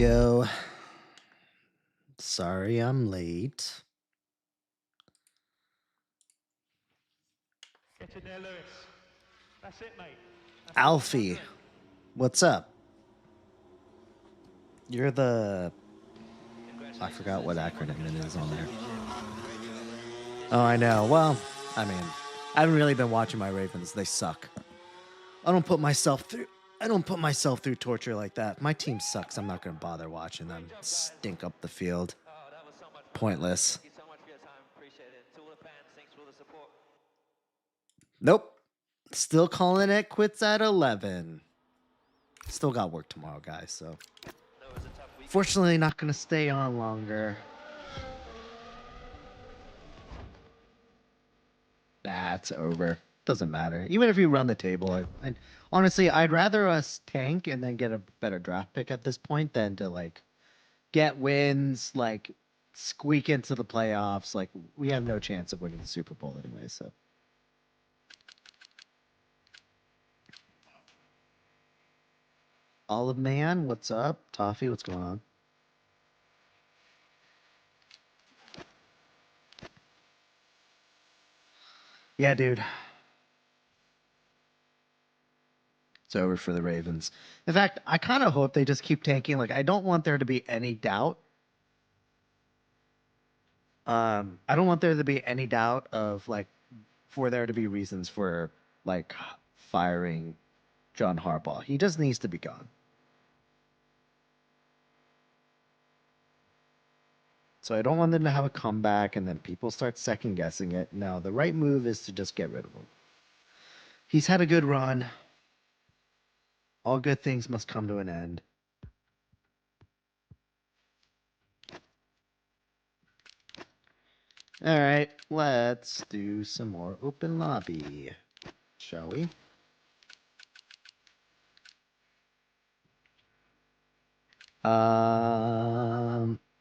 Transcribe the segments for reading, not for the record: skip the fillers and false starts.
Yo, sorry I'm late. Get in there, Lewis. That's it, mate. That's the Alfie, 100. what's up? You're the. I forgot what acronym it is on there. Oh, I know. Well, I mean, I haven't really been watching my Ravens. They suck. I don't put myself through. I don't put myself through torture like that. My team sucks. I'm not gonna bother watching them. Stink up the field. Oh, that was so much fun. Pointless. Thank you so much for your time. Appreciate it. To all the fans, thanks for all the support. Nope. Still calling it quits at 11. Still got work tomorrow, guys. So, That was a tough week. fortunately, not gonna stay on longer. That's over. Doesn't matter. Even if you run the table, honestly, I'd rather us tank and then get a better draft pick at this point than to like get wins, like squeak into the playoffs. Like we have no chance of winning the Super Bowl anyway. So. Olive Man, what's up? Toffee, what's going on? Yeah, dude. It's over for the Ravens. In fact, I kind of hope they just keep tanking. Like, I don't want there to be any doubt. I don't want there to be any doubt of like, for there to be reasons for like firing John Harbaugh. He just needs to be gone. So I don't want them to have a comeback and then people start second guessing it. No, the right move is to just get rid of him. He's had a good run. All good things must come to an end. All right, let's do some more open lobby, shall we?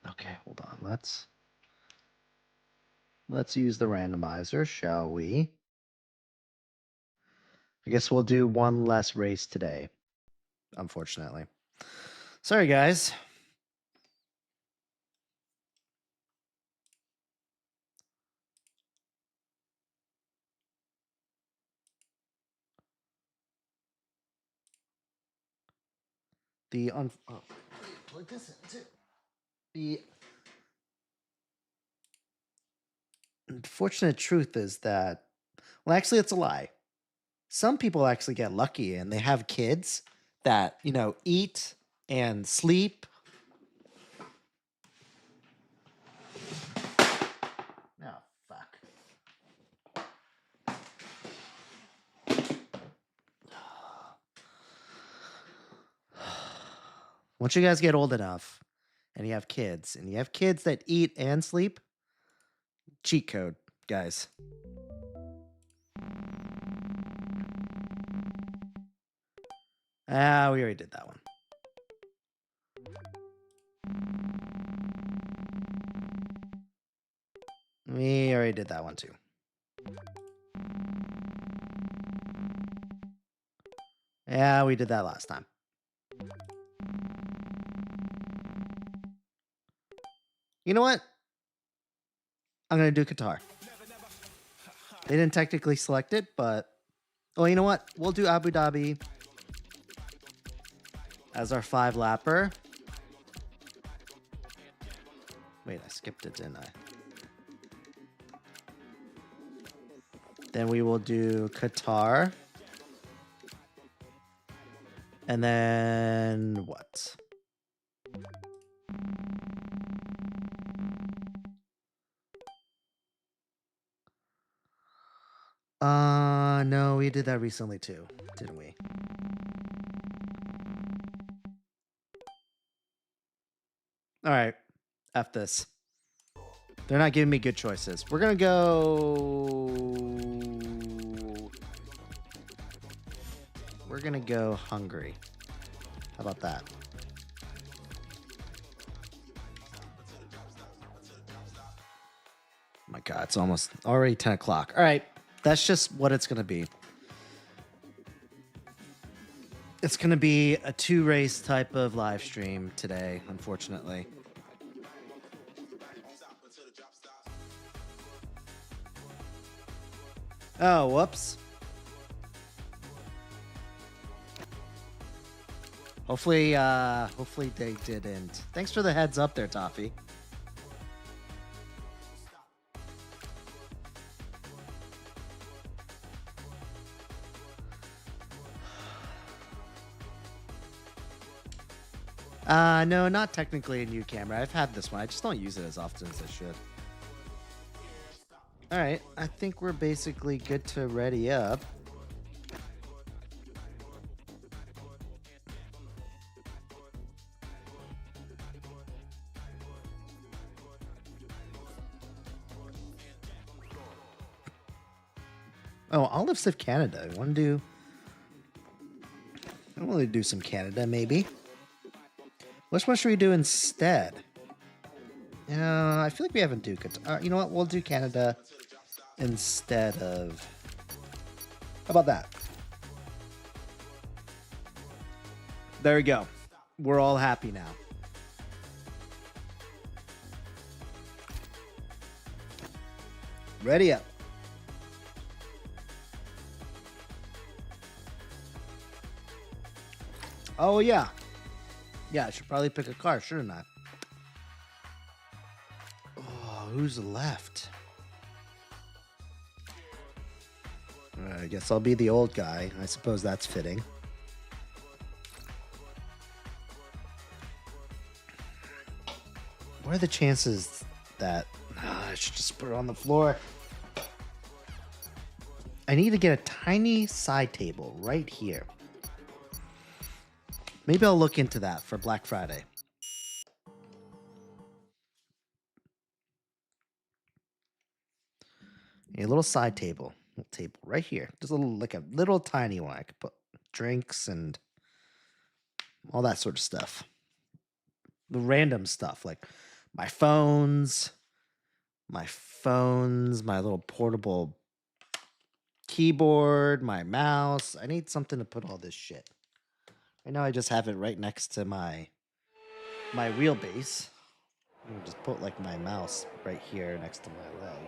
Okay, hold on. Let's use the randomizer, shall we? I guess we'll do one less race today, unfortunately. Sorry, guys. Plug this in too. The unfortunate truth is that, well, actually, it's a lie. Some people actually get lucky and they have kids that, eat and sleep. Oh, fuck. Once you guys get old enough and you have kids that eat and sleep, cheat code, guys. Ah, we already did that one. We already did that one too. Yeah, we did that last time. You know what? I'm going to do Qatar. They didn't technically select it, but... Oh, you know what? We'll do Abu Dhabi as our 5-lapper. Wait, I skipped it, didn't I? Then we will do Qatar. And then what? No, we did that recently too, didn't we? All right, F this. They're not giving me good choices. We're gonna go... We're gonna go Hungary. How about that? Oh my God, it's almost already 10 o'clock. All right, that's just what it's gonna be. It's going to be a 2-race type of live stream today, unfortunately. Oh, whoops. Hopefully they didn't. Thanks for the heads up there, Toffee. No, not technically a new camera. I've had this one. I just don't use it as often as I should. All right, I think we're basically good to ready up. Oh, Olive Sieve Canada. I want to do some Canada, maybe. What should we do instead? I feel like we haven't do guitar. You know what? We'll do Canada instead of. How about that? There we go. We're all happy now. Ready up. Oh, yeah. Yeah, I should probably pick a car, shouldn't I? Oh, who's left? I guess I'll be the old guy. I suppose that's fitting. What are the chances that... I should just put it on the floor. I need to get a tiny side table right here. Maybe I'll look into that for Black Friday. A little side table. Table right here. Just like a little tiny one. I could put drinks and all that sort of stuff. The random stuff like my phones, my little portable keyboard, my mouse. I need something to put all this shit. I know I just have it right next to my wheelbase. I'm gonna just put like my mouse right here next to my leg.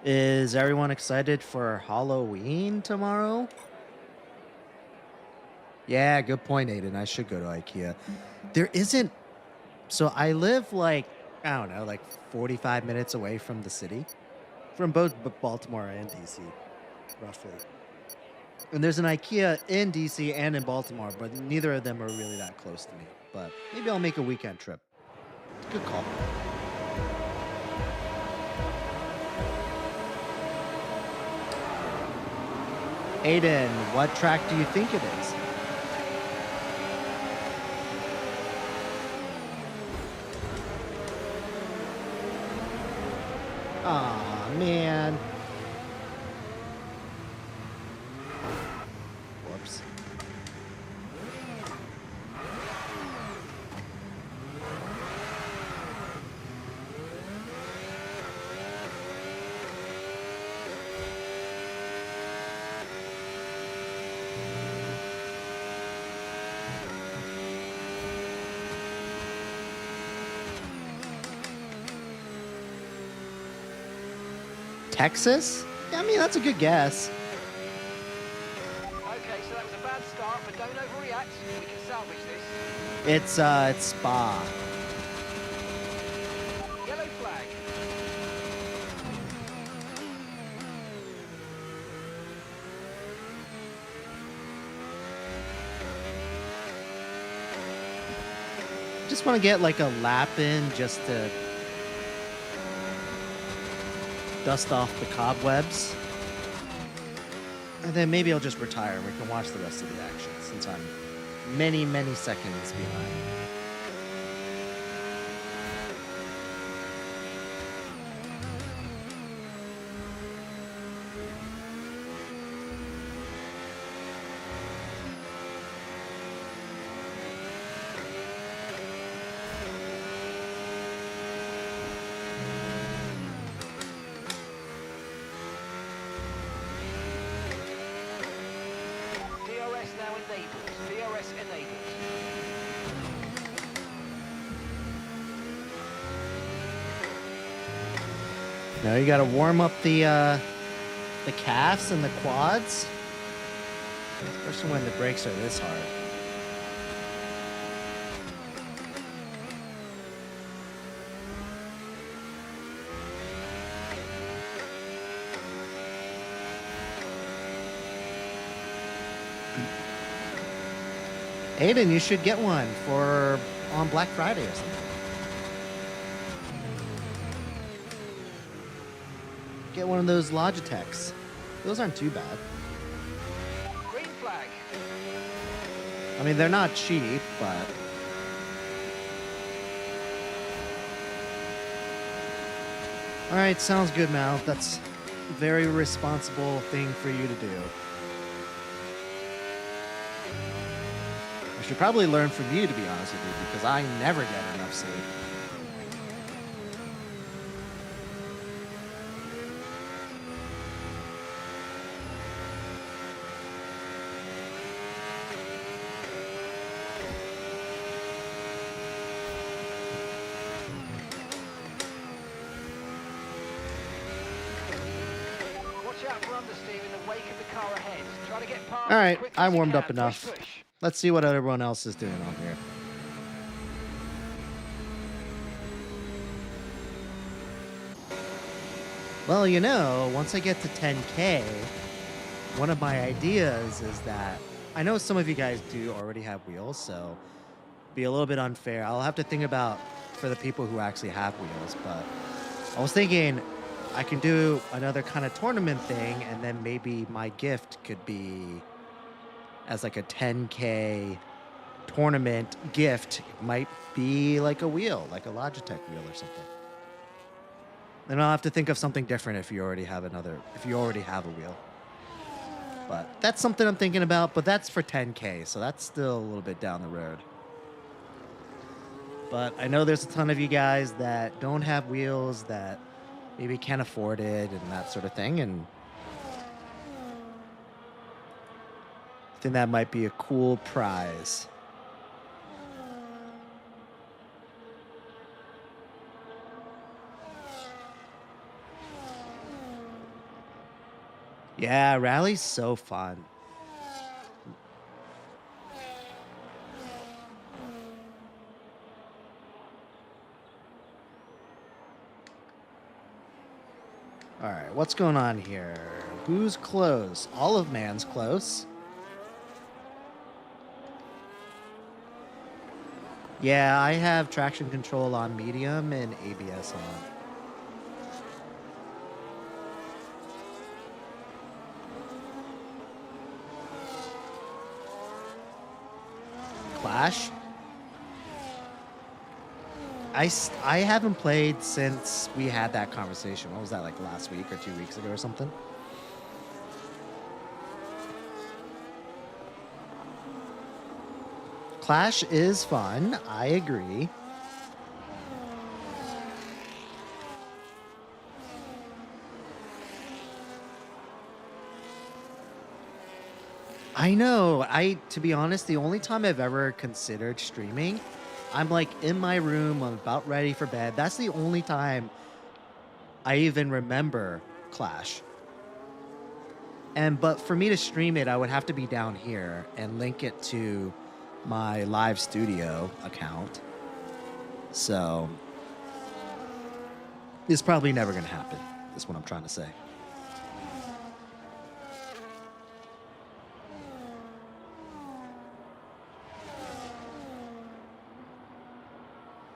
Is everyone excited for Halloween tomorrow? Yeah, good point, Aiden. I should go to IKEA. There isn't... So I live like, I don't know, like 45 minutes away from the city. From both Baltimore and DC, roughly. And there's an IKEA in DC and in Baltimore, but neither of them are really that close to me. But maybe I'll make a weekend trip. Good call. Aiden, what track do you think it is? Aw, man. Whoops. Texas? Yeah, I mean, that's a good guess. Okay, so that was a bad start, but don't overreact. We can salvage this. It's Spa. Yellow flag. Just want to get like a lap in just to dust off the cobwebs. And then maybe I'll just retire and we can watch the rest of the action since I'm many, many seconds behind. enabled. DRS enabled. Now you got to warm up the calves and the quads, especially when the brakes are this hard. Aiden, you should get one for on Black Friday or something. Get one of those Logitechs. Those aren't too bad. Green flag. I mean, they're not cheap, but... Alright, sounds good, Mal. That's a very responsible thing for you to do. I should probably learn from you, to be honest with you, because I never get enough sleep. Watch out for understeer in the wake of the car ahead. Try to get past. All right, as quickly I as you warmed can. up enough. Push, push. Let's see what everyone else is doing on here. Well, you know, once I get to 10K, one of my ideas is that I know some of you guys do already have wheels, so be a little bit unfair. I'll have to think about for the people who actually have wheels, but I was thinking I can do another kind of tournament thing, and then maybe my gift could be as like a 10K tournament gift. Might be like a wheel, like a Logitech wheel or something. Then I'll have to think of something different if you already have a wheel. But that's something I'm thinking about, but that's for 10K, so that's still a little bit down the road. But I know there's a ton of you guys that don't have wheels, that maybe can't afford it and that sort of thing, and I think that might be a cool prize. Yeah, rally's so fun. All right, what's going on here? Who's close? Olive Man's close. Yeah, I have traction control on medium and ABS on. Clash? I haven't played since we had that conversation. What was that, like last week or 2 weeks ago or something? Clash is fun. I agree. I know. To be honest, the only time I've ever considered streaming, I'm like in my room, I'm about ready for bed. That's the only time I even remember Clash. But for me to stream it, I would have to be down here and link it to my live studio account. So it's probably never going to happen, is what I'm trying to say.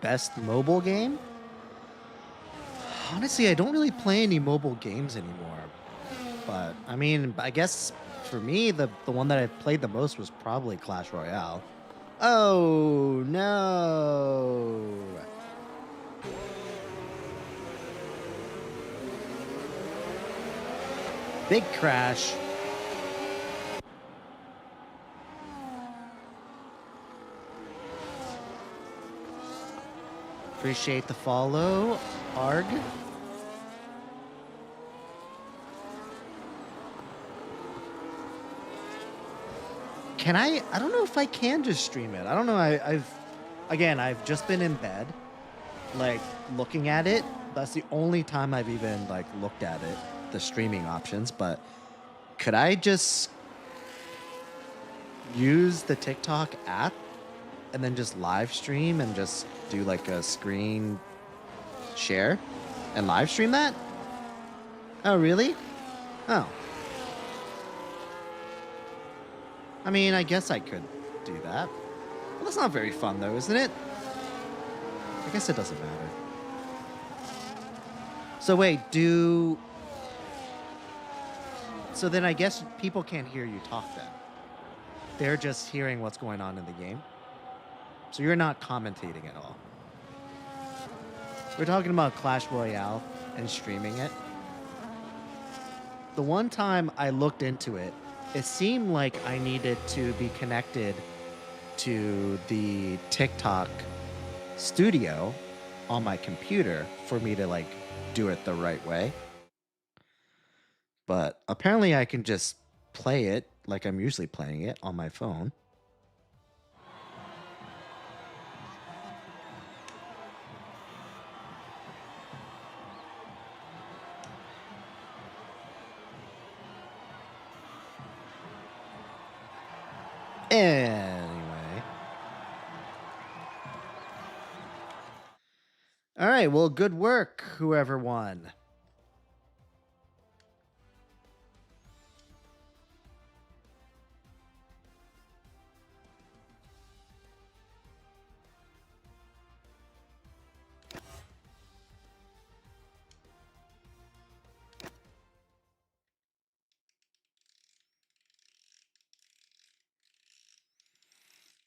Best mobile game? Honestly, I don't really play any mobile games anymore. But, I mean, I guess for me, the one that I played the most was probably Clash Royale. Oh, no. Big crash. Appreciate the follow, Arg. Can I don't know if I can just stream it. I don't know. I've just been in bed, like looking at it. That's the only time I've even like looked at it, the streaming options. But could I just use the TikTok app and then just live stream and just do like a screen share and live stream that? Oh, really? Oh. I mean, I guess I could do that. Well, that's not very fun, though, isn't it? I guess it doesn't matter. So wait, So then I guess people can't hear you talk then. They're just hearing what's going on in the game. So you're not commentating at all. We're talking about Clash Royale and streaming it. The one time I looked into it, it seemed like I needed to be connected to the TikTok studio on my computer for me to like do it the right way. But apparently I can just play it like I'm usually playing it on my phone. Anyway. All right, well, good work, whoever won.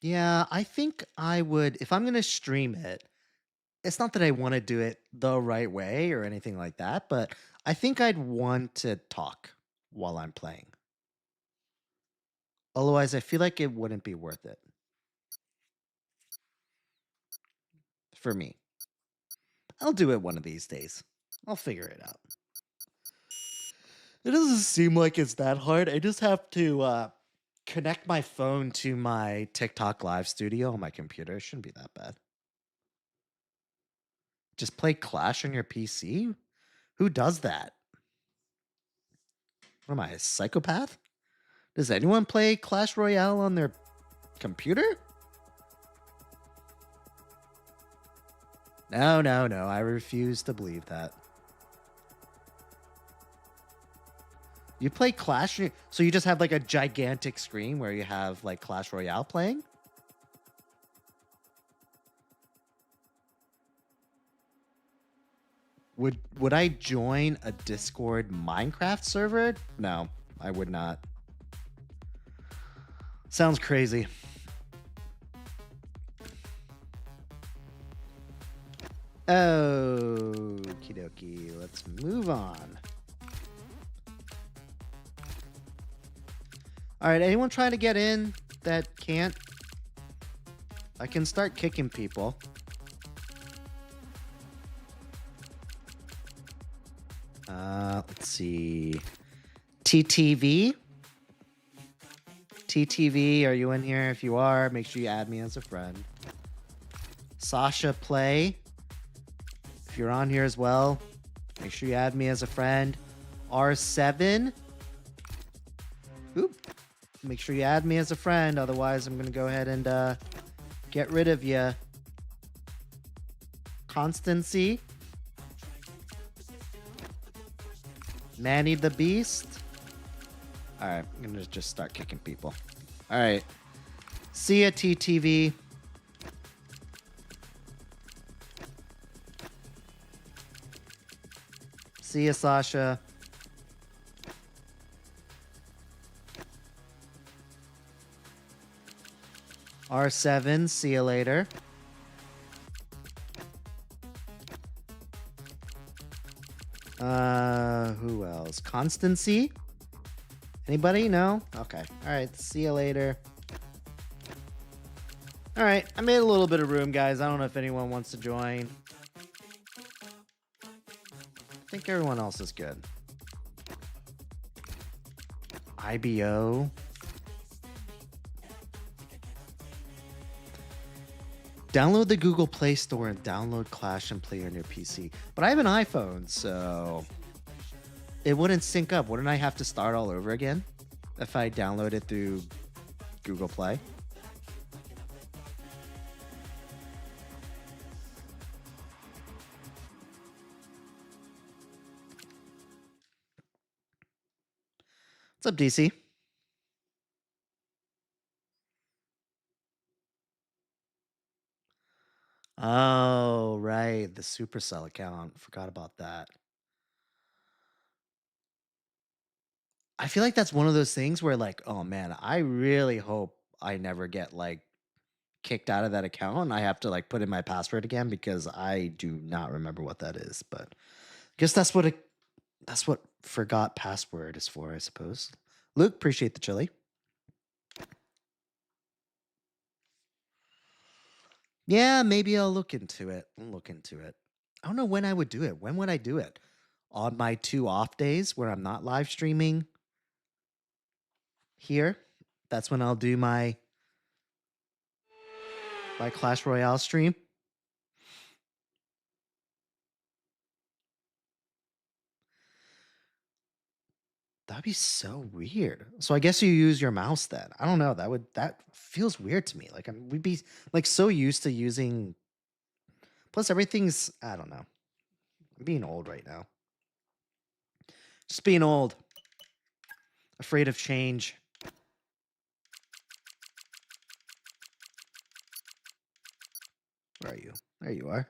Yeah, I think I would, if I'm going to stream it, it's not that I want to do it the right way or anything like that, but I think I'd want to talk while I'm playing. Otherwise, I feel like it wouldn't be worth it. For me. I'll do it one of these days. I'll figure it out. It doesn't seem like it's that hard. I just have to connect my phone to my TikTok live studio on my computer. It shouldn't be that bad. Just play Clash on your PC? Who does that? What am I, a psychopath? Does anyone play Clash Royale on their computer? No, I refuse to believe that. You play Clash, so you just have like a gigantic screen where you have like Clash Royale playing? Would I join a Discord Minecraft server? No, I would not. Sounds crazy. Okie dokie, let's move on. All right, anyone trying to get in that can't? I can start kicking people. Let's see. TTV? TTV, are you in here? If you are, make sure you add me as a friend. Sasha Play. If you're on here as well, make sure you add me as a friend. R7. Oop. Make sure you add me as a friend. Otherwise, I'm going to go ahead and get rid of you. Constancy. Manny the Beast. All right, I'm going to just start kicking people. All right. See ya, TTV. See ya, Sasha. R7, see you later. Who else? Constancy? Anybody? No? Okay. All right. See you later. All right. I made a little bit of room, guys. I don't know if anyone wants to join. I think everyone else is good. IBO. Download the Google Play Store and download Clash and play on your PC. But I have an iPhone, so it wouldn't sync up. Wouldn't I have to start all over again if I download it through Google Play? What's up, DC? Oh, right. The Supercell account. Forgot about that. I feel like that's one of those things where, like, oh man, I really hope I never get like kicked out of that account and I have to like put in my password again because I do not remember what that is. But I guess that's what forgot password is for, I suppose. Luke, appreciate the chili. Yeah, maybe I'll look into it. I don't know when I would do it. When would I do it? On my 2 off days where I'm not live streaming here? That's when I'll do my Clash Royale stream. That'd be so weird. So I guess you use your mouse then. I don't know. That feels weird to me. Like we'd be like so used to using. Plus everything's, I don't know. I'm being old right now. Just being old. Afraid of change. Where are you? There you are.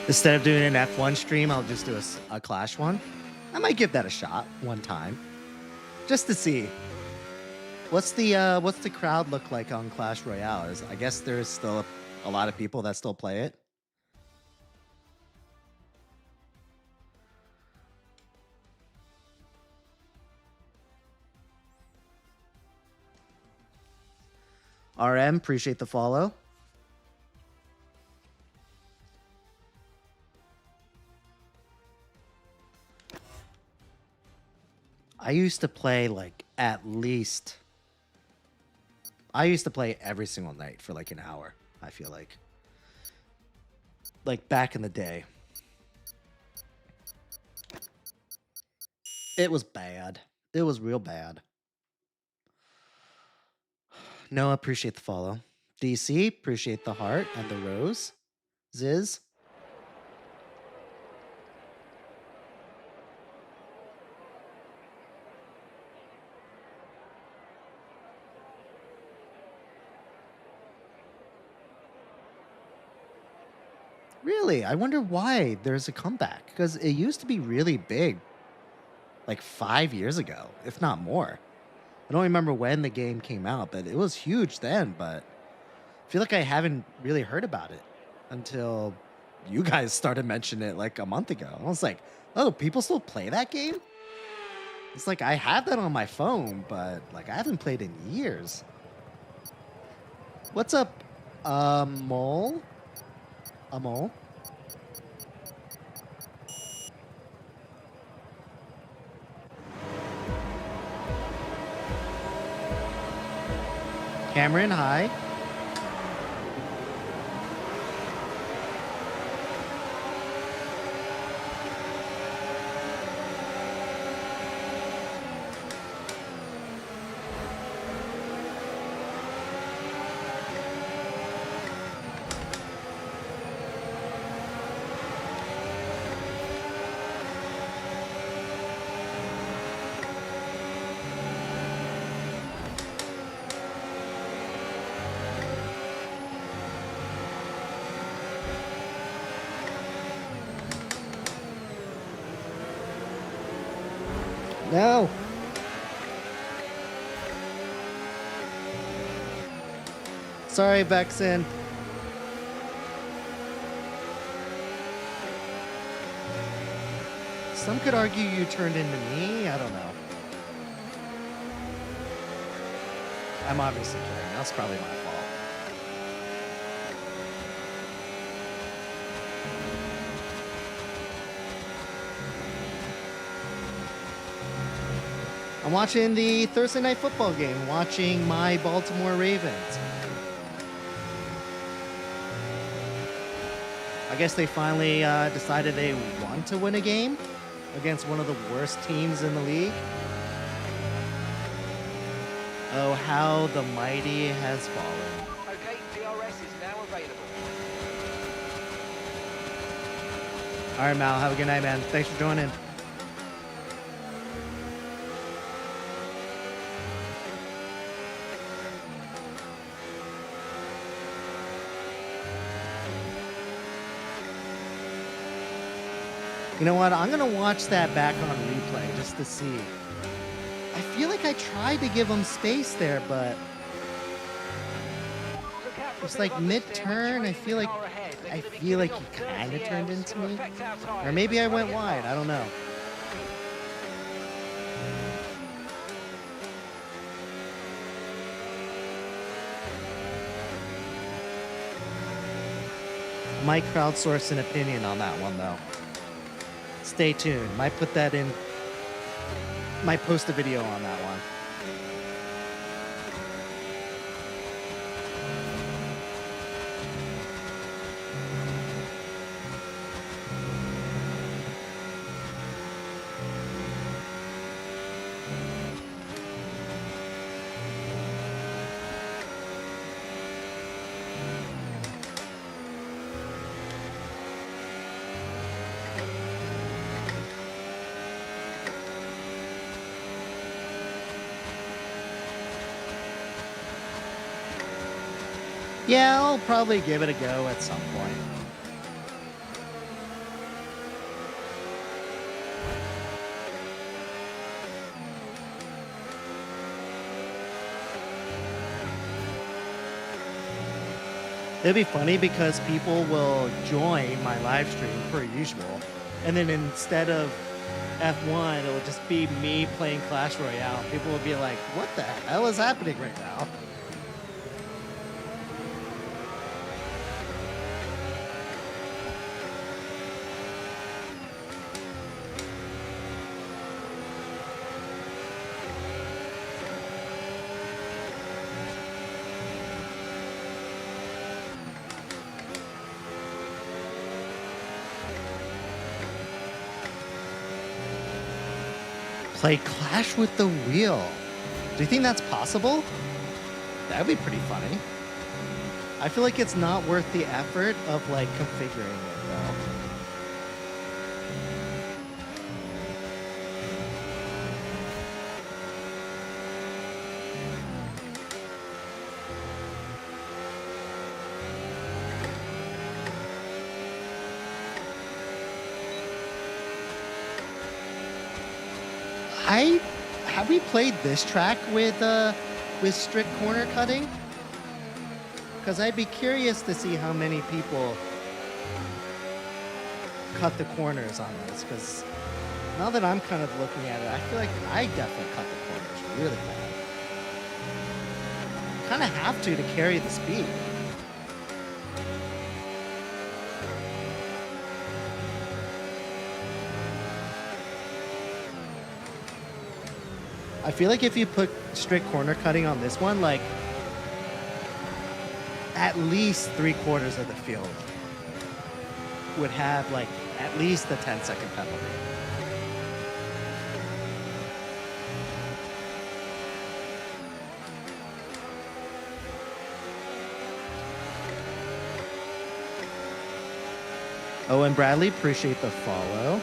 Instead of doing an F1 stream, I'll just do a Clash one. I might give that a shot one time, just to see. What's the crowd look like on Clash Royale? I guess there's still a lot of people that still play it. RM, appreciate the follow. I used to play like I used to play every single night for like an hour, I feel like. Like back in the day. It was bad. It was real bad. Noah, appreciate the follow. DC, appreciate the heart and the rose. Ziz. Really? I wonder why there's a comeback. Because it used to be really big. Like 5 years ago, if not more. I don't remember when the game came out, but it was huge then. But feel like I haven't really heard about it until you guys started mentioning it like a month ago. I was like, oh, people still play that game? It's like I have that on my phone, but like I haven't played in years. What's up, Mole? A mole? Cameron, hi. No. Sorry, Vexen. Some could argue you turned into me. I don't know. I'm obviously kidding. That's probably my fault. I'm watching the Thursday night football game, watching my Baltimore Ravens. I guess they finally decided they want to win a game against one of the worst teams in the league. Oh, how the mighty has fallen. Okay, DRS is now available. All right, Mal, have a good night, man. Thanks for joining. You know what? I'm going to watch that back on replay just to see. I feel like I tried to give him space there, but it's like mid-turn. I feel like he kind of turned into me. Or maybe I went wide. I don't know. Might crowdsource an opinion on that one, though. Stay tuned. Might put that in. Might post a video on that one. Yeah, I'll probably give it a go at some point. It'll be funny because people will join my live stream per usual, and then instead of F1, it'll just be me playing Clash Royale. People will be like, what the hell is happening right now? Play Clash with the wheel. Do you think that's possible? That would be pretty funny. I feel like it's not worth the effort of like configuring it though. Have we played this track with strict corner cutting? Because I'd be curious to see how many people cut the corners on this. Because now that I'm kind of looking at it, I feel like I definitely cut the corners really bad. Kind of have to carry the speed. I feel like if you put strict corner cutting on this one, like at least 3/4 of the field would have like at least the 10-second penalty. Oh, and Bradley, appreciate the follow.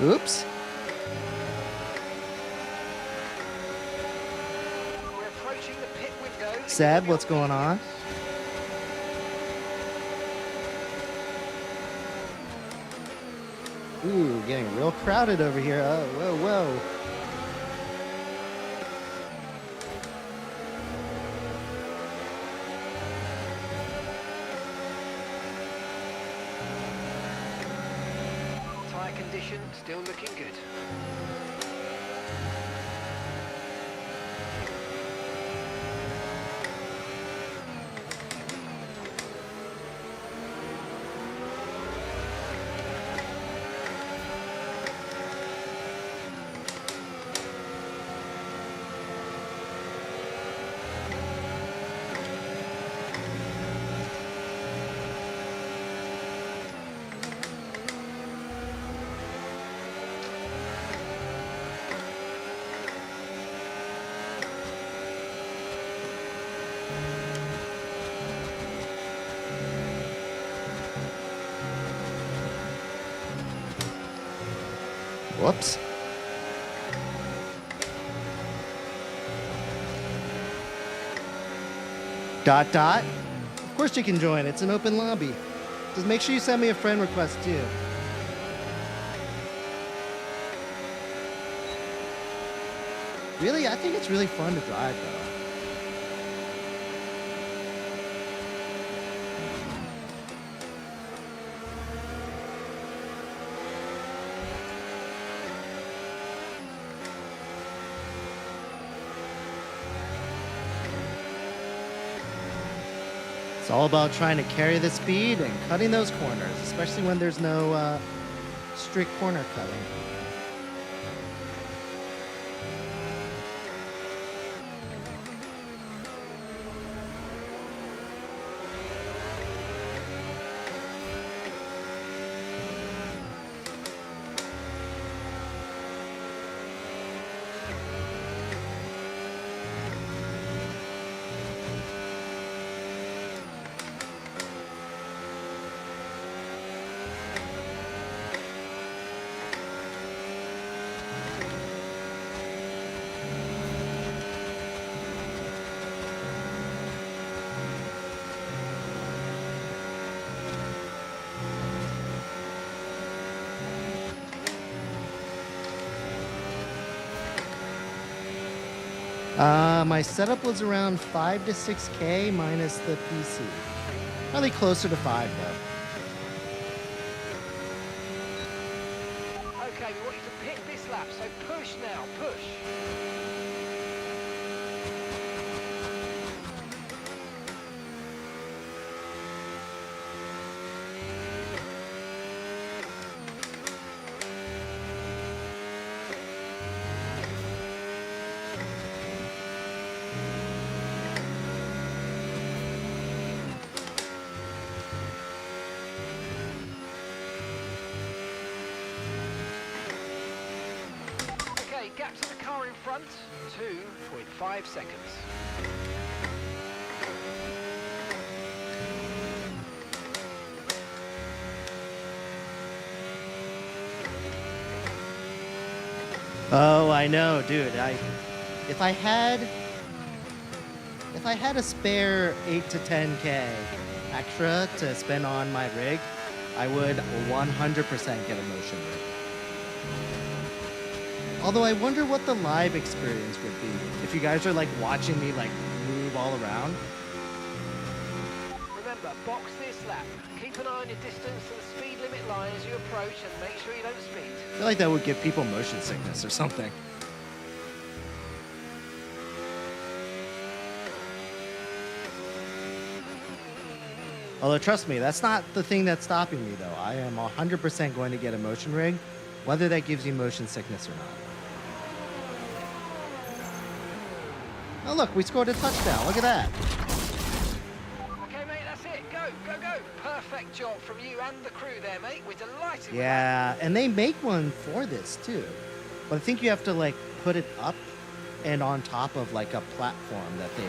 Oops. We're approaching the pit window. Seb, what's going on? Ooh, getting real crowded over here. Oh, whoa, whoa. Tyre condition still looking good. Whoops. Dot dot. Of course you can join. It's an open lobby. Just make sure you send me a friend request too. Really, I think it's really fun to drive though. It's all about trying to carry the speed and cutting those corners, especially when there's no strict corner cutting. My setup was around 5 to 6K minus the PC. Probably closer to 5 though. Okay, we want you to pit this lap, so push now, push. Okay, gap to the car in front, 2.5 seconds. Oh, I know, dude. If I had a spare 8 to 10K extra to spend on my rig, I would 100% get a motion rig. Although I wonder what the live experience would be if you guys are like watching me like move all around. Remember, box this lap. Keep an eye on your distance and the speed limit line as you approach and make sure you don't speed. I feel like that would give people motion sickness or something. Although, trust me, that's not the thing that's stopping me, though. I am 100% going to get a motion rig, whether that gives you motion sickness or not. Oh, look, we scored a touchdown. Look at that. Okay, mate, that's it. Go, go, go. Perfect job from you and the crew there, mate. We're delighted with Yeah, and they make one for this, too. But I think you have to, like, put it up and on top of, like, a platform that they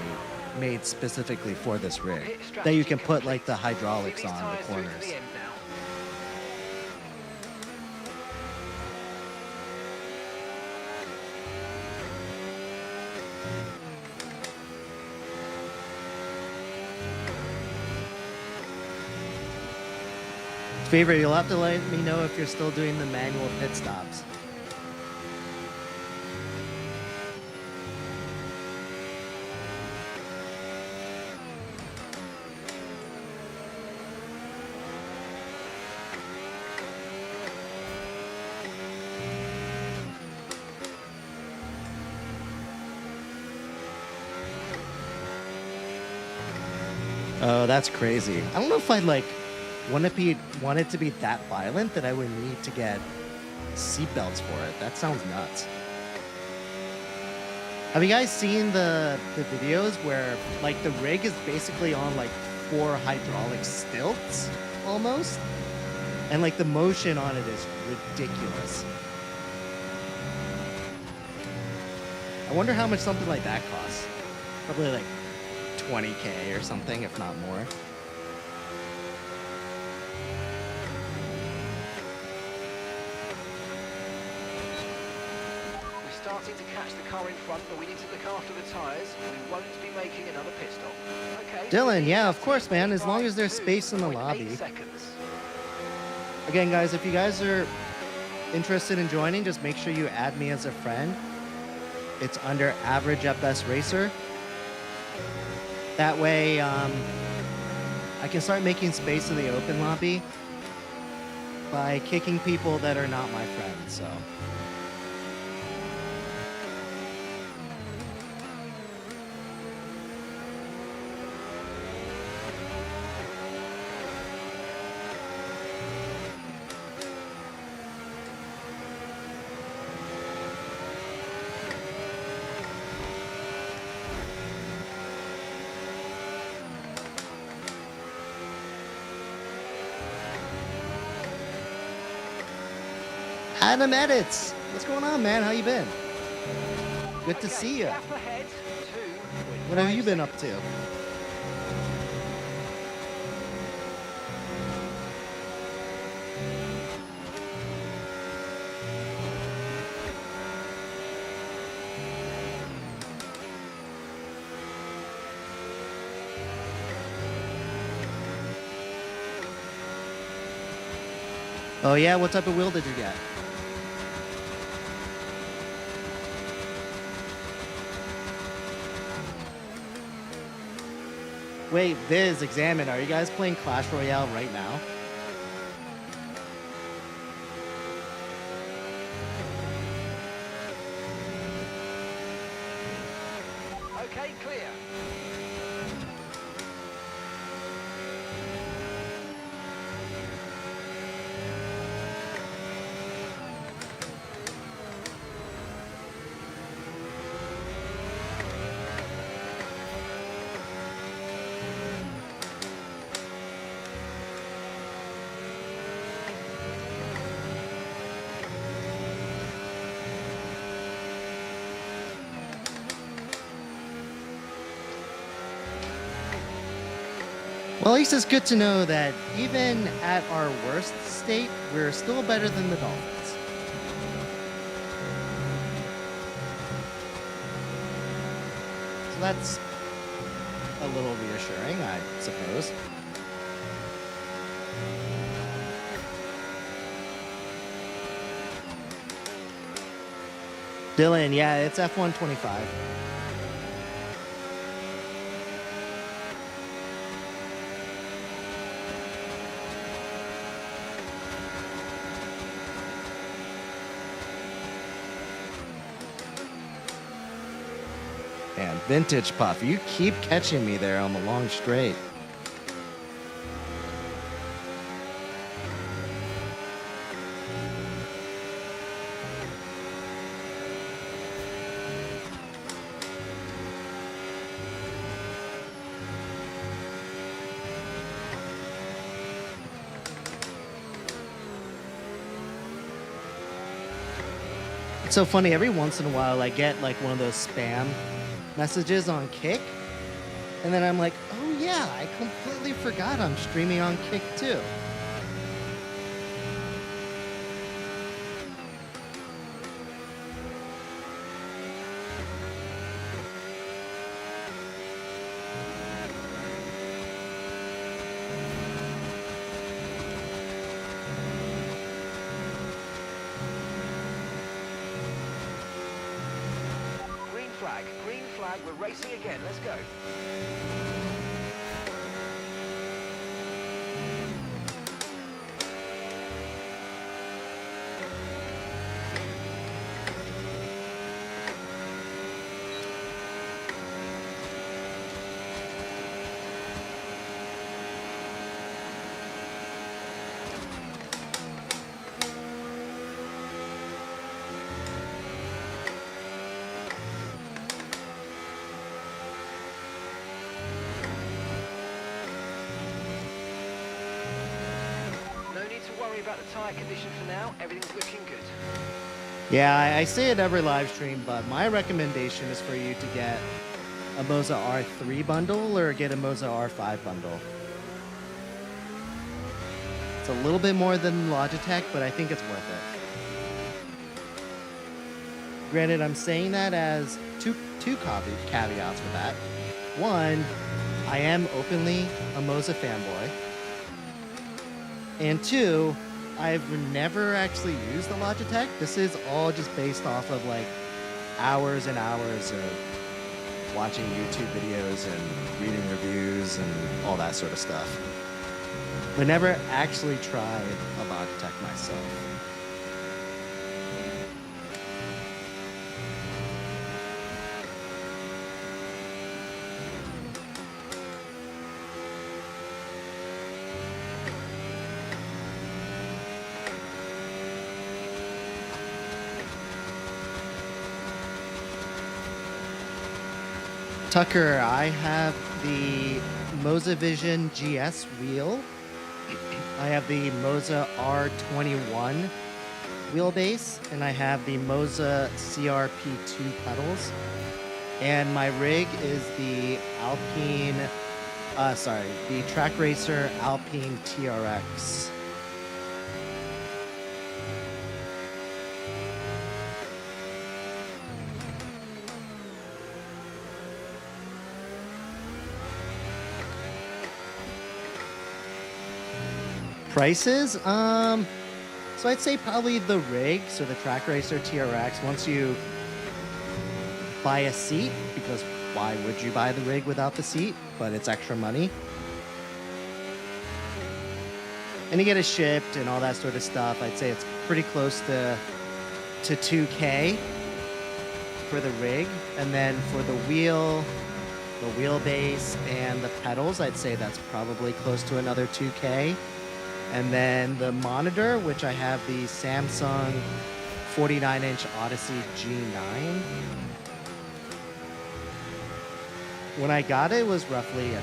made specifically for this rig. That you can put, like, the hydraulics on the corners. Favorite, you'll have to let me know if you're still doing the manual pit stops. Oh, that's crazy. I don't know if I'd like want it to be that violent that I would need to get seatbelts for it. That sounds nuts. Have you guys seen the videos where like the rig is basically on like 4 hydraulic stilts almost? And like the motion on it is ridiculous. I wonder how much something like that costs. Probably like 20K or something, if not more. We're starting to catch the car in front, but we need to look after the tyres. We won't be making another pit stop. Okay. Dylan, yeah, of course, man. As long as there's space in the lobby. Seconds. Again, guys, if you guys are interested in joining, just make sure you add me as a friend. It's under Average at Best Racer. That way, I can start making space in the open lobby by kicking people that are not my friends, so. Adam Edits, what's going on, man? How you been? Good to see you. What have you been up to? Oh yeah, what type of wheel did you get? Wait, Viz, Examine, are you guys playing Clash Royale right now? Okay, clear. Well, at least it's good to know that even at our worst state, we're still better than the Dolphins. So that's a little reassuring, I suppose. Dylan, yeah, it's F125. And Vintage Puff, you keep catching me there on the long straight. It's so funny, every once in a while I get like one of those spam messages on Kick, and then I'm like, oh yeah, I completely forgot I'm streaming on Kick too. Green flag, we're racing again, let's go. Worry about the tyre condition for now. Everything's looking good. Yeah, I say it every live stream, but my recommendation is for you to get a Moza R3 bundle or get a Moza R5 bundle. It's a little bit more than Logitech, but I think it's worth it. Granted, I'm saying that as two caveats for that. One, I am openly a Moza fanboy. And two, I've never actually used the Logitech. This is all just based off of like hours and hours of watching YouTube videos and reading reviews and all that sort of stuff. But never actually tried a Logitech myself. Tucker, I have the Moza Vision GS wheel. I have the Moza R21 wheelbase, and I have the Moza CRP2 pedals. And my rig is the the Track Racer Alpine TRX. Prices? So I'd say probably the rig, so the Track Racer TRX, once you buy a seat, because why would you buy the rig without the seat? But it's extra money. And you get it shipped and all that sort of stuff. I'd say it's pretty close to 2K for the rig. And then for the wheel, the wheelbase, and the pedals, I'd say that's probably close to another 2K. And then the monitor, which I have the Samsung 49-inch Odyssey G9. When I got it, it was roughly $1,000.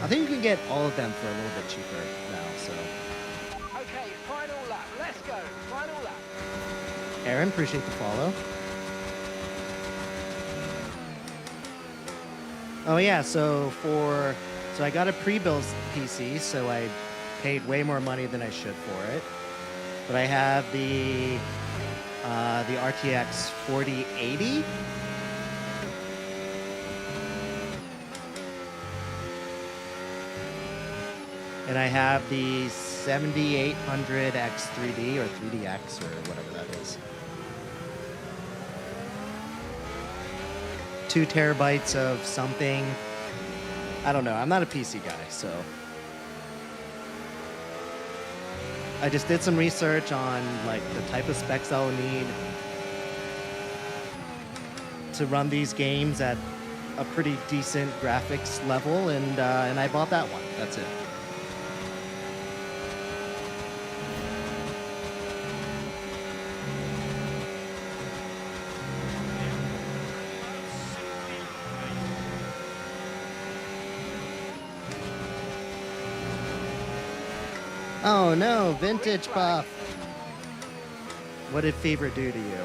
I think you can get all of them for a little bit cheaper now, so. Okay, final lap. Let's go. Final lap. Aaron, appreciate the follow. Oh yeah, so I got a pre-built PC, so I paid way more money than I should for it. But I have the RTX 4080 And I have the 7800 X3D or 3DX or whatever that is. 2 terabytes of something. I don't know. I'm not a PC guy, so I just did some research on like the type of specs I'll need to run these games at a pretty decent graphics level, and I bought that one. That's it. Oh no, Vintage Buff. What did Fever do to you?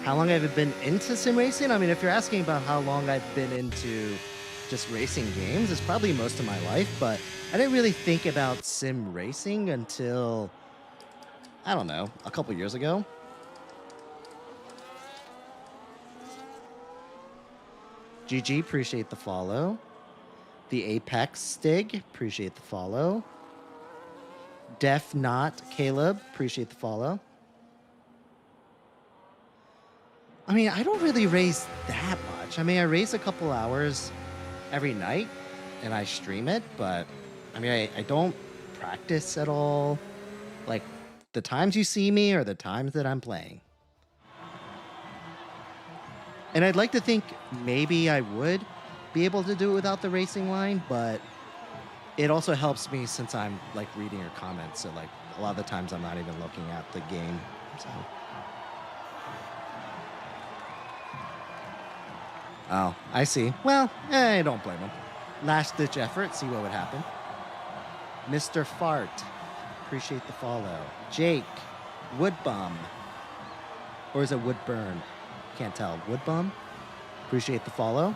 How long have I been into sim racing? I mean, if you're asking about how long I've been into just racing games, it's probably most of my life, but I didn't really think about sim racing until, I don't know, a couple years ago. GG, appreciate the follow. The Apex Stig, appreciate the follow. Def Not Caleb, appreciate the follow. I mean, I don't really race that much. I mean, I race a couple hours every night and I stream it, but I mean, I don't practice at all. Like, the times you see me are the times that I'm playing. And I'd like to think maybe I would be able to do it without the racing line, but it also helps me since I'm like reading your comments. So like a lot of the times I'm not even looking at the game. So. Oh, I see. Well, I don't blame him. Last ditch effort, see what would happen. Mr. Fart, appreciate the follow. Jake, Woodbum. Or is it Woodburn? Can't tell. Woodbum, appreciate the follow.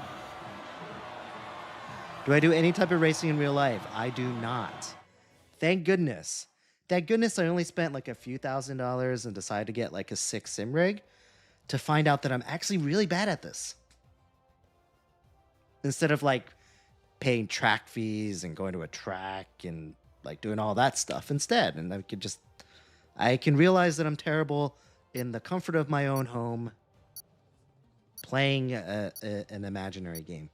Do I do any type of racing in real life? I do not. Thank goodness. Thank goodness I only spent like a few $1,000s and decided to get like a 6 sim rig to find out that I'm actually really bad at this. Instead of like paying track fees and going to a track and like doing all that stuff instead. And I can realize that I'm terrible in the comfort of my own home playing an imaginary game.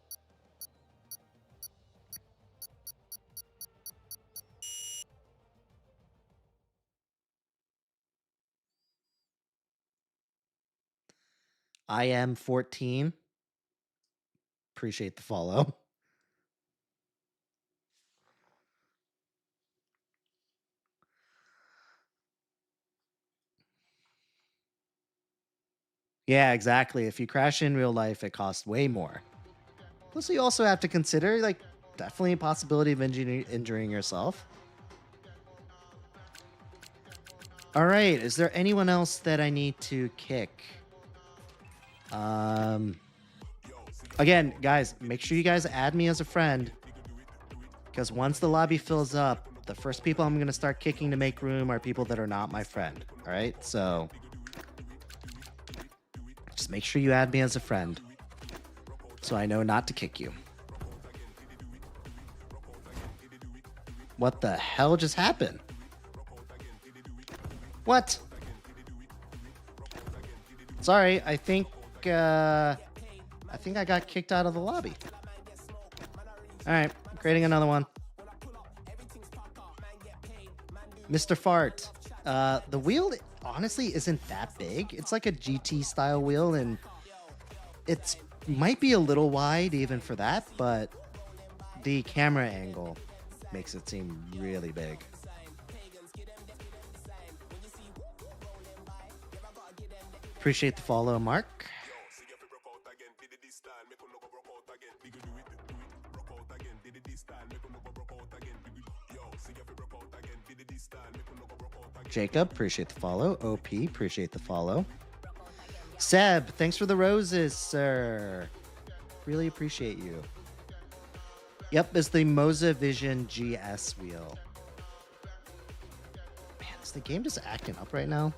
I am 14. Appreciate the follow. Yeah, exactly. If you crash in real life, it costs way more. Plus, you also have to consider, like, definitely a possibility of injuring yourself. All right, is there anyone else that I need to kick? Again, guys, make sure you guys add me as a friend, because once the lobby fills up, the first people I'm going to start kicking to make room are people that are not my friend. All right, so just make sure you add me as a friend so I know not to kick you. What the hell just happened? What? Sorry, I think I got kicked out of the lobby. All right, creating another one. Mr. Fart. The wheel honestly isn't that big. It's like a GT style wheel, and it's might be a little wide even for that, but the camera angle makes it seem really big. Appreciate the follow, Mark. Jacob, appreciate the follow. OP, appreciate the follow. Seb, thanks for the roses, sir. Really appreciate you. Yep, it's the Moza Vision GS wheel. Man, is the game just acting up right now?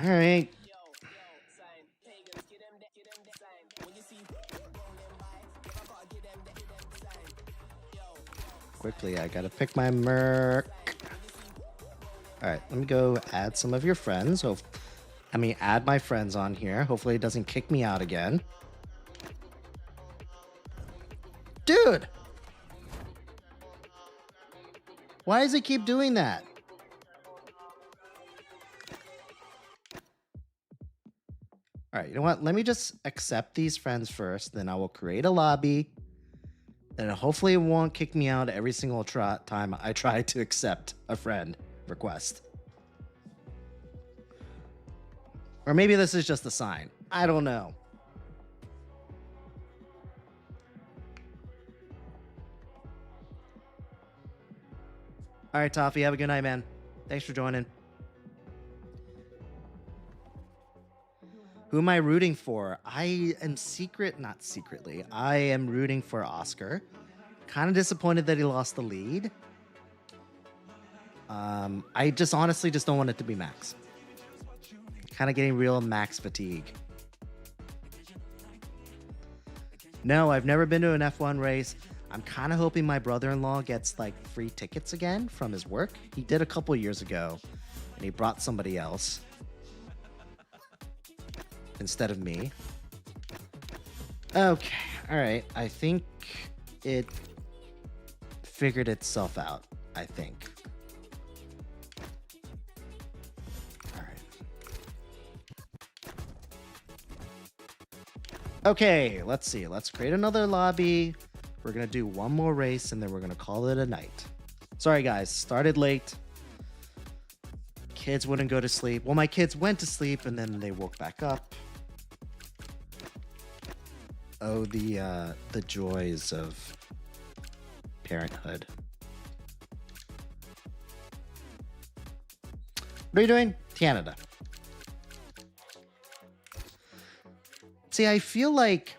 All right. Quickly, I gotta pick my merc. All right, let me go add some of your friends. Add my friends on here. Hopefully it doesn't kick me out again. Dude! Why does it keep doing that? All right, you know what? Let me just accept these friends first. Then I will create a lobby. And hopefully it won't kick me out every single time I try to accept a friend request. Or maybe this is just a sign. I don't know. All right, Toffee, have a good night, man. Thanks for joining. Who am I rooting for? I am not secretly. I am rooting for Oscar. Kind of disappointed that he lost the lead. I just honestly just don't want it to be Max. Kind of getting real Max fatigue. No, I've never been to an F1 race. I'm kind of hoping my brother-in-law gets like free tickets again from his work. He did a couple years ago, and he brought somebody else instead of me. Okay, all right. I think it figured itself out, I think. All right. Okay, let's see. Let's create another lobby. We're going to do one more race, and then we're going to call it a night. Sorry, guys. Started late. Kids wouldn't go to sleep. Well, my kids went to sleep, and then they woke back up. Oh, the joys of parenthood. What are you doing? Canada. See, I feel like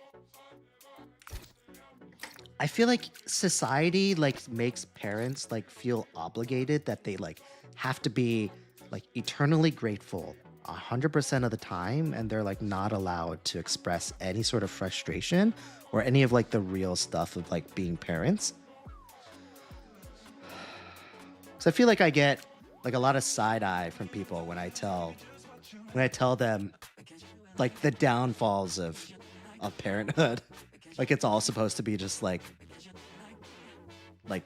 society like makes parents like feel obligated that they like have to be like eternally grateful 100% of the time, and they're like not allowed to express any sort of frustration or any of like the real stuff of like being parents. So I feel like I get like a lot of side eye from people when I tell them like the downfalls of parenthood. Like it's all supposed to be just like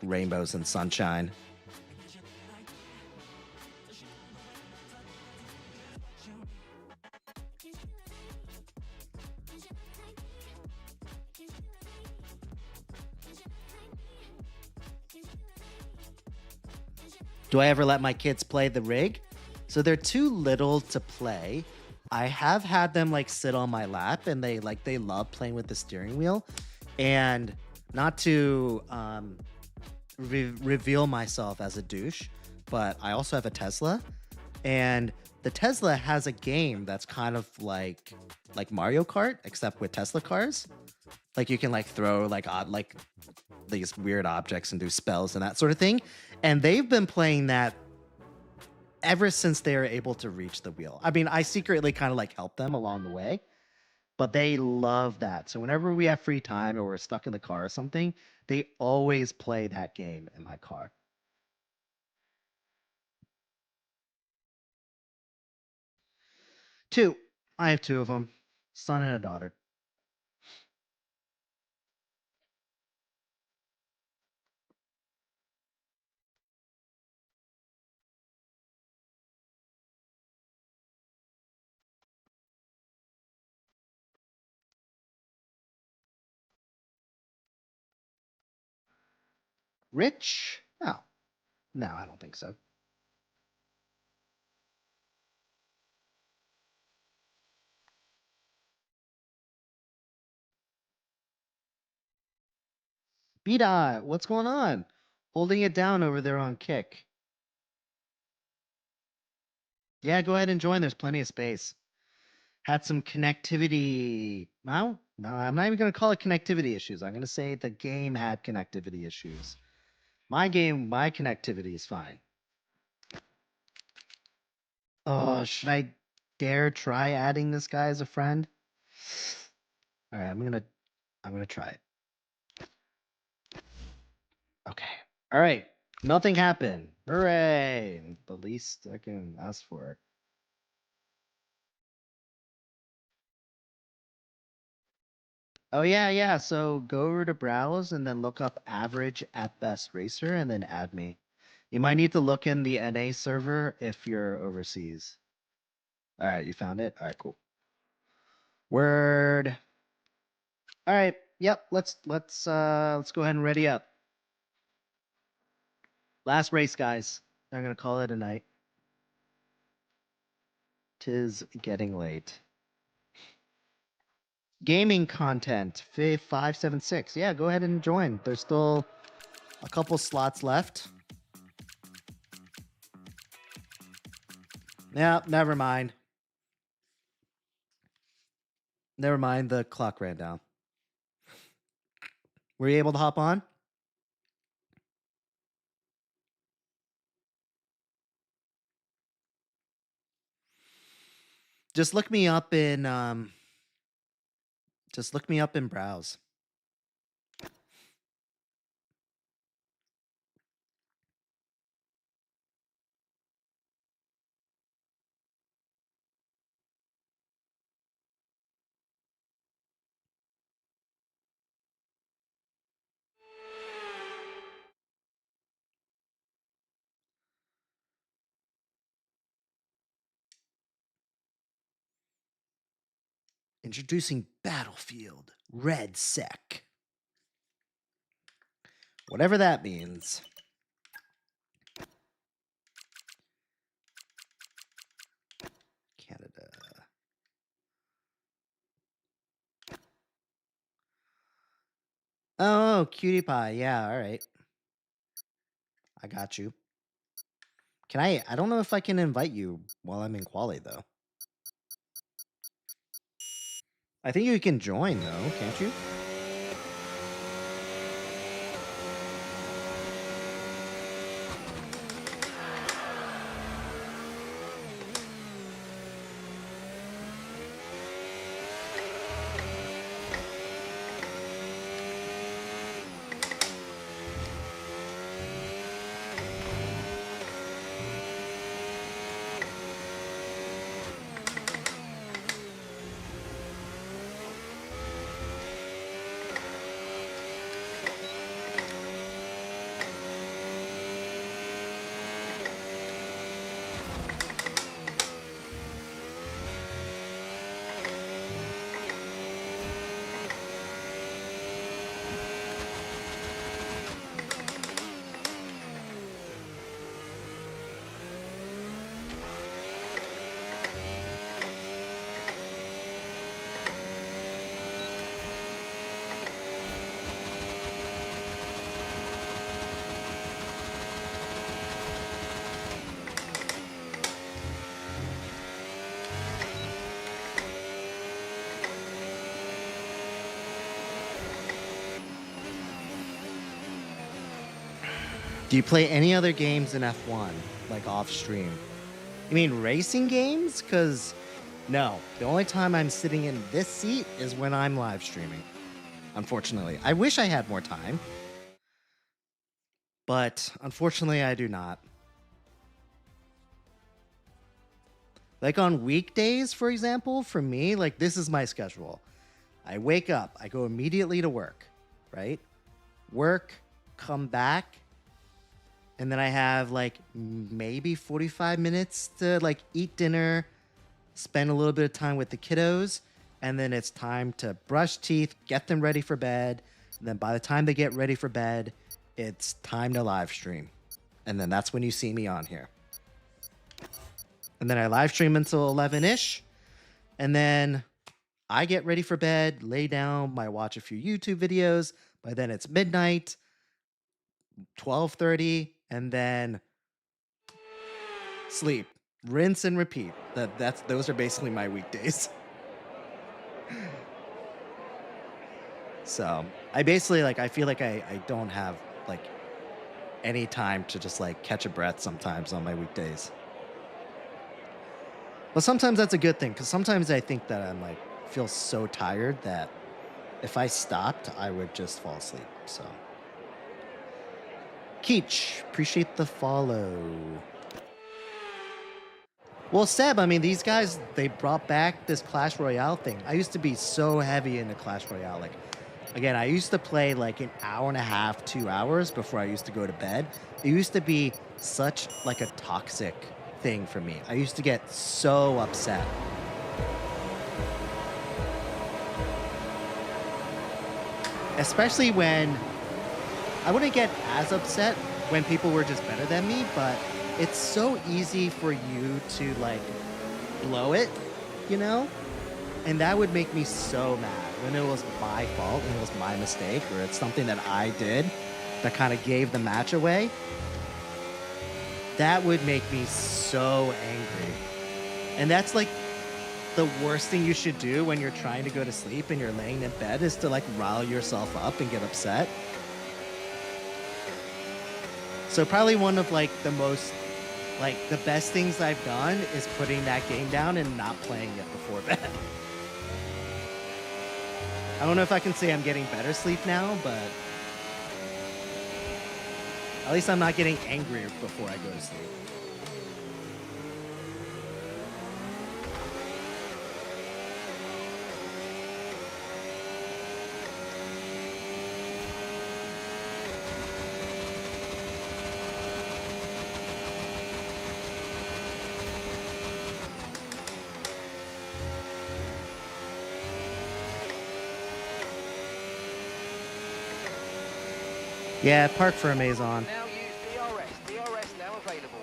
rainbows and sunshine. Do I ever let my kids play the rig? So they're too little to play. I have had them like sit on my lap, and they love playing with the steering wheel. And not to reveal myself as a douche, but I also have a Tesla, and the Tesla has a game that's kind of like Mario Kart, except with Tesla cars. Like you can like throw like these weird objects and do spells and that sort of thing. And they've been playing that ever since they were able to reach the wheel. I mean, I secretly kind of like help them along the way, but they love that. So whenever we have free time or we're stuck in the car or something, they always play that game in my car. Two. I have two of them, son and a daughter. Rich? No. No, I don't think so. B-Dot, what's going on? Holding it down over there on Kick. Yeah, go ahead and join. There's plenty of space. Had some connectivity. Well, no, I'm not even going to call it connectivity issues. I'm going to say the game had connectivity issues. My connectivity is fine. Oh, should I dare try adding this guy as a friend? All right, I'm gonna try it. Okay. All right. Nothing happened. Hooray! The least I can ask for. Oh yeah, yeah. So go over to browse and then look up average at best racer and then add me. You might need to look in the NA server if you're overseas. All right, you found it? All right, cool. Word. All right. Yep, let's go ahead and ready up. Last race, guys. I'm going to call it a night. 'Tis getting late. Gaming content 576. Yeah, go ahead and join. There's still a couple slots left. Yeah, never mind. Never mind, the clock ran down. Were you able to hop on? Just look me up in browse. Introducing Battlefield Red Sec. Whatever that means. Canada. Oh, cutie pie. Yeah, all right. I got you. Can I don't know if I can invite you while I'm in Quali though. I think you can join though, can't you? Do you play any other games in F1, like off stream? You mean racing games? Because no, the only time I'm sitting in this seat is when I'm live streaming. Unfortunately, I wish I had more time, but unfortunately, I do not. Like on weekdays, for example, for me, like this is my schedule. I wake up, I go immediately to work, right? Work, come back, and then I have like maybe 45 minutes to like eat dinner, spend a little bit of time with the kiddos, and then it's time to brush teeth, get them ready for bed. And then by the time they get ready for bed, it's time to live stream. And then that's when you see me on here. And then I live stream until 11-ish. And then I get ready for bed, lay down, might watch a few YouTube videos. By then it's midnight, 12:30, and then sleep, rinse and repeat. Those are basically my weekdays. So I basically I feel like I don't have like any time to just like catch a breath sometimes on my weekdays. But sometimes that's a good thing because sometimes I think that I'm like feel so tired that if I stopped, I would just fall asleep. So, Keech, appreciate the follow. Well, Seb, I mean, these guys, they brought back this Clash Royale thing. I used to be so heavy into Clash Royale. Like, again, I used to play like an hour and a half, 2 hours before I used to go to bed. It used to be such like a toxic thing for me. I used to get so upset. Especially when I wouldn't get as upset when people were just better than me, but it's so easy for you to like blow it, you know? And that would make me so mad when it was my fault and it was my mistake or it's something that I did that kind of gave the match away. That would make me so angry. And that's like the worst thing you should do when you're trying to go to sleep and you're laying in bed is to like rile yourself up and get upset. So probably one of like the most, like the best things I've done is putting that game down and not playing it before bed. I don't know if I can say I'm getting better sleep now, but at least I'm not getting angry before I go to sleep. Yeah, park for Amazon. Now use DRS. DRS now available.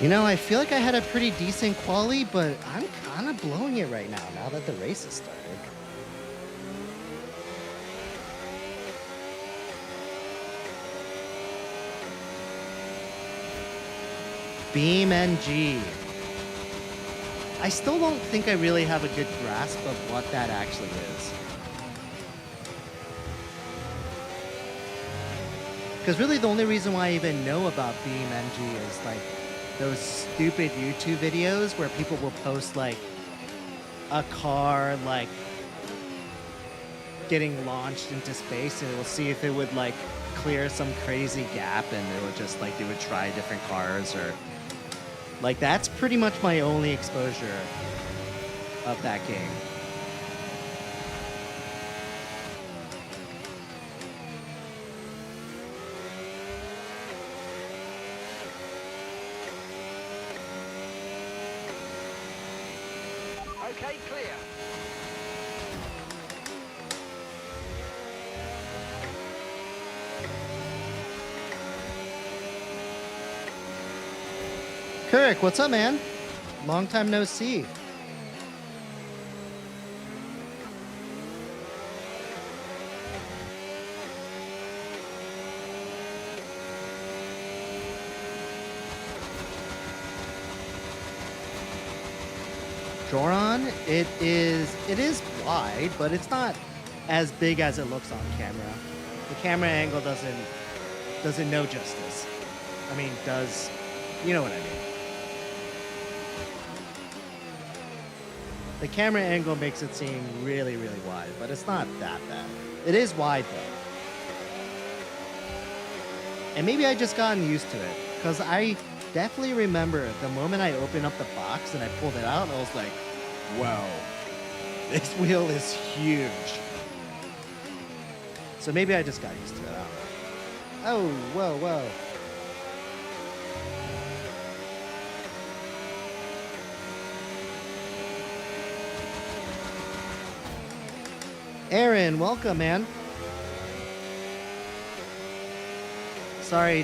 You know, I feel like I had a pretty decent quali, but I'm kind of blowing it right now that the race has started. Beam NG. I still don't think I really have a good grasp of what that actually is. Because really the only reason why I even know about Beam NG is like those stupid YouTube videos where people will post like a car like getting launched into space and it will see if it would like clear some crazy gap and it would just like they would try different cars or like that's pretty much my only exposure of that game. Okay, clear. Kirk, what's up, man? Long time no see. Joran, it is wide, but it's not as big as it looks on camera. The camera angle doesn't know justice. I mean, you know what I mean? The camera angle makes it seem really, really wide, but it's not that bad. It is wide though. And maybe I just gotten used to it, because I definitely remember the moment I opened up the box and I pulled it out and I was like, wow, this wheel is huge. So maybe I just got used to it. I don't know. Oh, whoa. Aaron, welcome, man. Sorry,